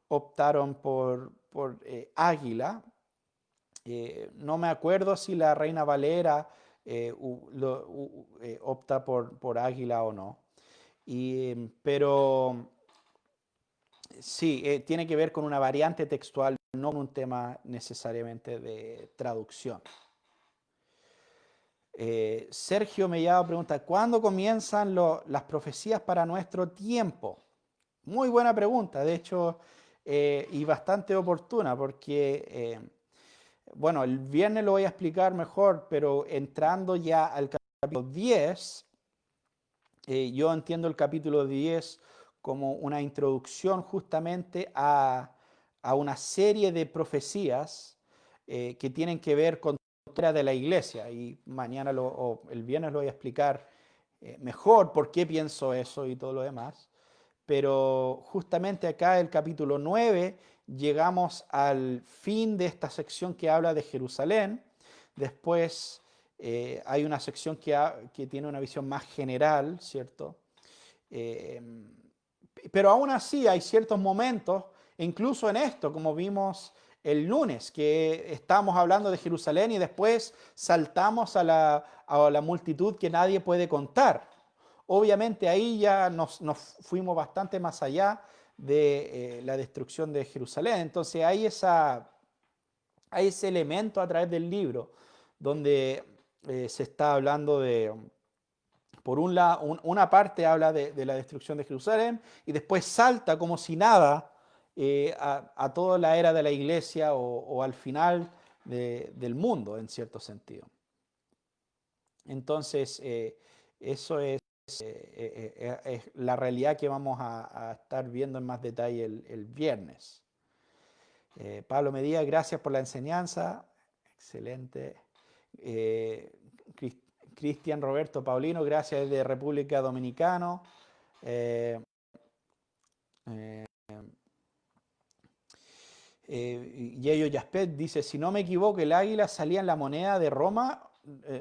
Speaker 1: optaron por águila. No me acuerdo si la Reina Valera opta por águila o no. Pero sí, tiene que ver con una variante textual, no con un tema necesariamente de traducción. Sergio Mellado pregunta, ¿cuándo comienzan las profecías para nuestro tiempo? Muy buena pregunta, de hecho, y bastante oportuna, porque, bueno, el viernes lo voy a explicar mejor, pero entrando ya al capítulo 10, yo entiendo el capítulo 10 como una introducción justamente a una serie de profecías que tienen que ver con de la iglesia y mañana o el viernes lo voy a explicar mejor por qué pienso eso y todo lo demás. Pero justamente acá el capítulo 9 llegamos al fin de esta sección que habla de Jerusalén. Después hay una sección que tiene una visión más general, ¿cierto? Pero aún así hay ciertos momentos, incluso en esto, como vimos el lunes, que estamos hablando de Jerusalén y después saltamos a la multitud que nadie puede contar. Obviamente ahí ya nos fuimos bastante más allá de la destrucción de Jerusalén. Entonces hay ese elemento a través del libro donde se está hablando de, por un lado, una parte habla de la destrucción de Jerusalén y después salta como si nada a toda la era de la iglesia o al final del mundo, en cierto sentido. Entonces, eso es la realidad que vamos a estar viendo en más detalle el viernes. Pablo Medina, gracias por la enseñanza. Excelente. Cristian Roberto Paulino, gracias desde República Dominicana. Yeyo Yaspet dice, si no me equivoco, el águila salía en la moneda de Roma,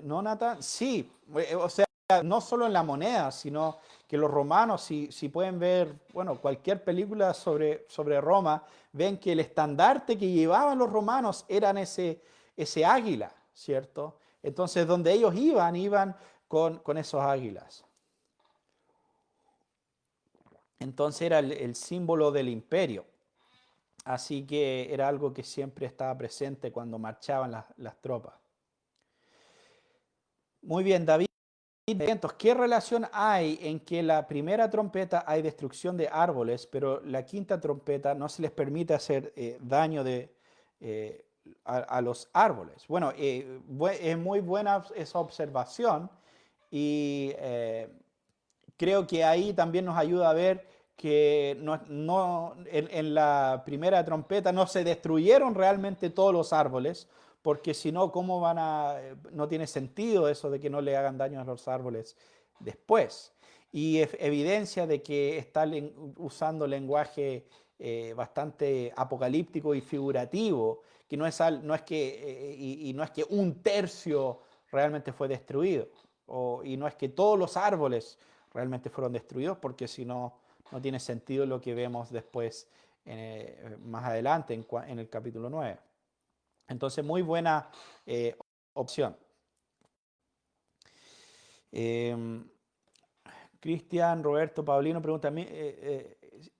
Speaker 1: ¿no, Nathan? Sí, o sea, no solo en la moneda, sino que los romanos, si pueden ver, bueno, cualquier película sobre Roma, ven que el estandarte que llevaban los romanos eran ese águila, ¿cierto? Entonces, donde ellos iban con esos águilas. Entonces era el símbolo del imperio. Así que era algo que siempre estaba presente cuando marchaban las tropas. Muy bien, David. ¿Qué relación hay en que la primera trompeta hay destrucción de árboles, pero la quinta trompeta no se les permite hacer daño de a los árboles. Bueno, es muy buena esa observación y creo que ahí también nos ayuda a ver que en la primera trompeta no se destruyeron realmente todos los árboles, porque si no, ¿cómo van a...? No tiene sentido eso de que no le hagan daño a los árboles después. Y evidencia de que está usando lenguaje bastante apocalíptico y figurativo, que no es que, y no es que un tercio realmente fue destruido, y no es que todos los árboles realmente fueron destruidos, porque si no, no tiene sentido lo que vemos después, más adelante, en el capítulo 9. Entonces, muy buena opción. Cristian Roberto Paulino pregunta a mí,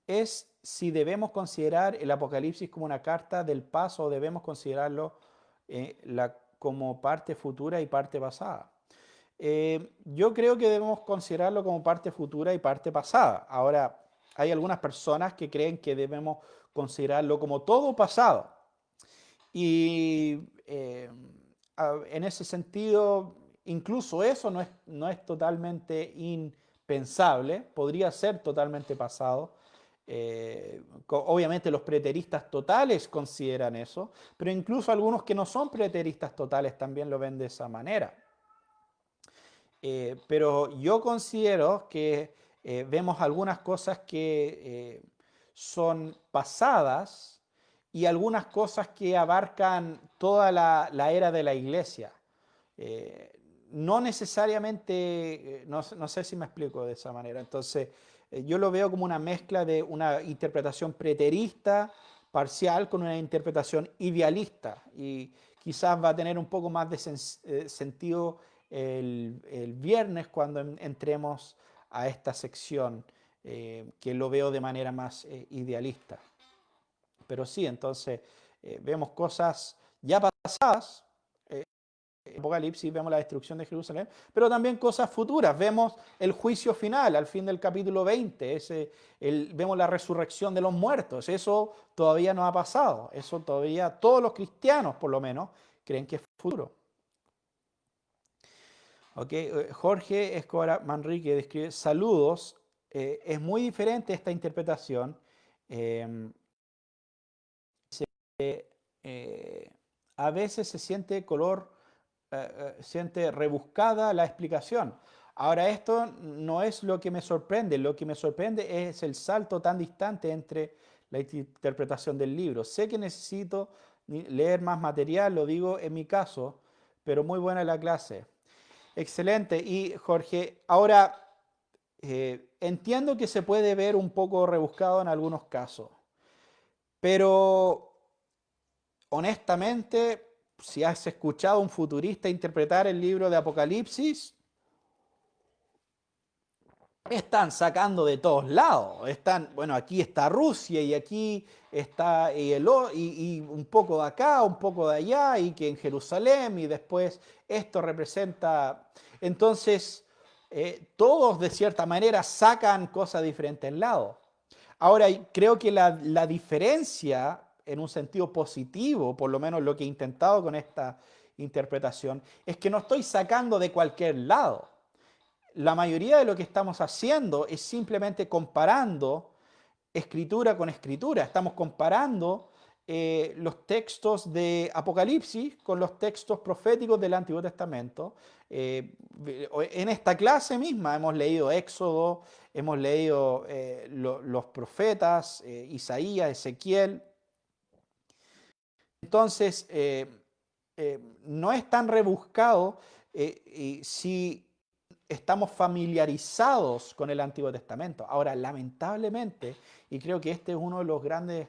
Speaker 1: ¿es si debemos considerar el Apocalipsis como una carta del paso o debemos considerarlo como parte futura y parte pasada? Yo creo que debemos considerarlo como parte futura y parte pasada. Ahora, hay algunas personas que creen que debemos considerarlo como todo pasado. Y en ese sentido, incluso eso no es totalmente impensable, podría ser totalmente pasado. Obviamente los preteristas totales consideran eso, pero incluso algunos que no son preteristas totales también lo ven de esa manera. Pero yo considero que vemos algunas cosas que son pasadas y algunas cosas que abarcan toda la era de la iglesia. Eh, no necesariamente, no sé si me explico de esa manera. Entonces, yo lo veo como una mezcla de una interpretación preterista parcial con una interpretación idealista. Y quizás va a tener un poco más de sentido el viernes cuando entremos a esta sección, que lo veo de manera más idealista. Pero sí, entonces vemos cosas ya pasadas, Apocalipsis, vemos la destrucción de Jerusalén, pero también cosas futuras. Vemos el juicio final al fin del capítulo 20, vemos la resurrección de los muertos. Eso todavía no ha pasado. Eso todavía todos los cristianos, por lo menos, creen que es futuro. Okay. Jorge Escobar Manrique describe, saludos, es muy diferente esta interpretación. A veces se siente siente rebuscada la explicación. Ahora, esto no es lo que me sorprende. Lo que me sorprende es el salto tan distante entre la interpretación del libro. Sé que necesito leer más material, lo digo en mi caso, pero muy buena la clase. Excelente. Y Jorge, ahora entiendo que se puede ver un poco rebuscado en algunos casos, pero honestamente, si has escuchado a un futurista interpretar el libro de Apocalipsis, están sacando de todos lados. Bueno, aquí está Rusia y aquí está y un poco de acá, un poco de allá, y que en Jerusalén, y después esto representa. Entonces, todos de cierta manera sacan cosas diferentes al lado. Ahora, creo que la diferencia, en un sentido positivo, por lo menos lo que he intentado con esta interpretación, es que no estoy sacando de cualquier lado. La mayoría de lo que estamos haciendo es simplemente comparando escritura con escritura. Estamos comparando los textos de Apocalipsis con los textos proféticos del Antiguo Testamento. En esta clase misma hemos leído Éxodo, hemos leído los profetas, Isaías, Ezequiel. Entonces, no es tan rebuscado si estamos familiarizados con el Antiguo Testamento. Ahora, lamentablemente, y creo que este es uno de los grandes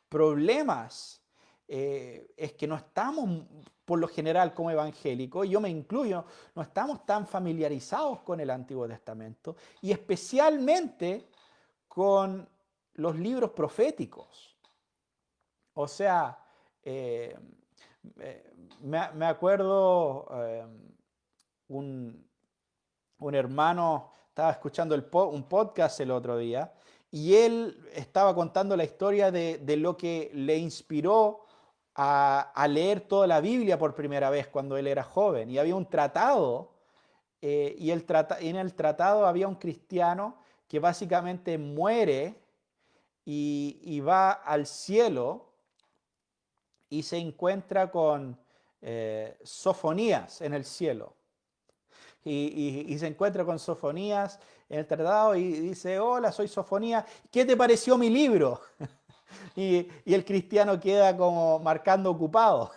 Speaker 1: problemas, es que no estamos, por lo general, como evangélicos, yo me incluyo, no estamos tan familiarizados con el Antiguo Testamento y especialmente con los libros proféticos. O sea, eh, me acuerdo un hermano, estaba escuchando un podcast el otro día, y él estaba contando la historia de lo que le inspiró a leer toda la Biblia por primera vez cuando él era joven. Y había un tratado, en el tratado había un cristiano que básicamente muere y va al cielo y se encuentra con Sofonías en el cielo. Y se encuentra con Sofonías en el tratado y dice, hola, soy Sofonías, ¿qué te pareció mi libro? Y el cristiano queda como marcando ocupado,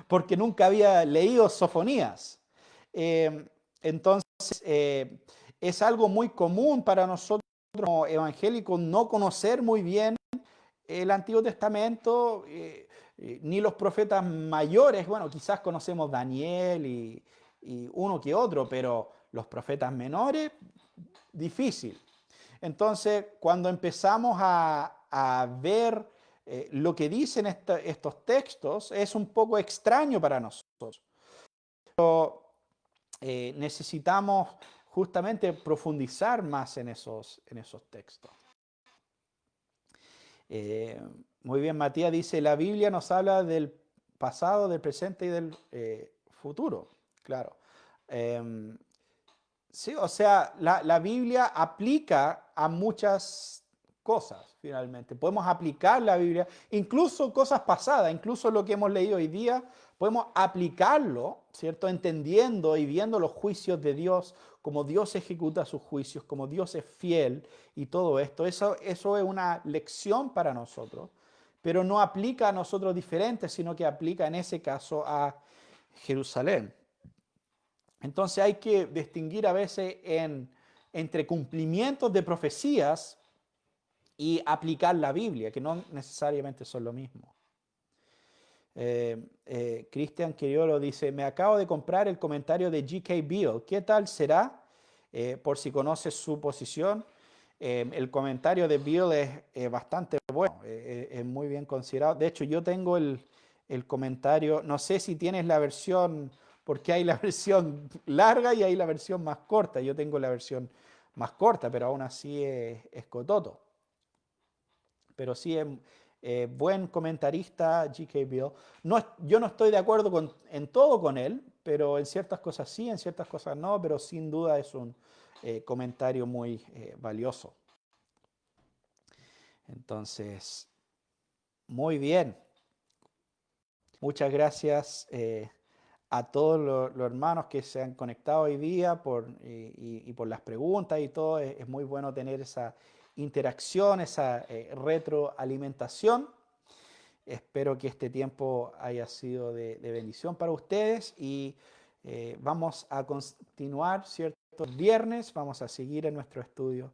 Speaker 1: porque nunca había leído Sofonías. Eh, entonces, es algo muy común para nosotros como evangélicos no conocer muy bien el Antiguo Testamento, ni los profetas mayores. Bueno, quizás conocemos Daniel y uno que otro, pero los profetas menores, difícil. Entonces, cuando empezamos a ver lo que dicen estos textos, es un poco extraño para nosotros. Pero necesitamos justamente profundizar más en esos textos. Eh, Muy bien, Matías dice, la Biblia nos habla del pasado, del presente y del futuro. Claro. Em, Sí, o sea, la Biblia aplica a muchas cosas, finalmente. Podemos aplicar la Biblia, incluso cosas pasadas, incluso lo que hemos leído hoy día, podemos aplicarlo, ¿cierto? Entendiendo y viendo los juicios de Dios, cómo Dios ejecuta sus juicios, cómo Dios es fiel y todo esto. Eso es una lección para nosotros, pero no aplica a nosotros diferentes, sino que aplica en ese caso a Jerusalén. Entonces hay que distinguir a veces entre cumplimientos de profecías y aplicar la Biblia, que no necesariamente son lo mismo. Cristian Quiriolo dice, me acabo de comprar el comentario de G.K. Beale. ¿Qué tal será? Por si conoces su posición. El comentario de Beale es bastante bueno, es muy bien considerado. De hecho, yo tengo el comentario, no sé si tienes la versión, porque hay la versión larga y hay la versión más corta. Yo tengo la versión más corta, pero aún así es cototo. Pero sí es buen comentarista G.K. Beale. No, yo no estoy de acuerdo en todo con él, pero en ciertas cosas sí, en ciertas cosas no, pero sin duda es un comentario muy valioso. Entonces, muy bien. Muchas gracias a todos los hermanos que se han conectado hoy día y por las preguntas y todo. Es muy bueno tener esa interacción, esa retroalimentación. Espero que este tiempo haya sido de bendición para ustedes y vamos a continuar, ¿cierto? Viernes vamos a seguir en nuestro estudio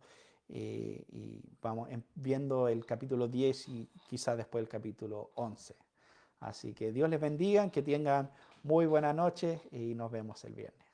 Speaker 1: y vamos viendo el capítulo 10 y quizás después el capítulo 11. Así que Dios les bendiga, que tengan muy buena noche y nos vemos el viernes.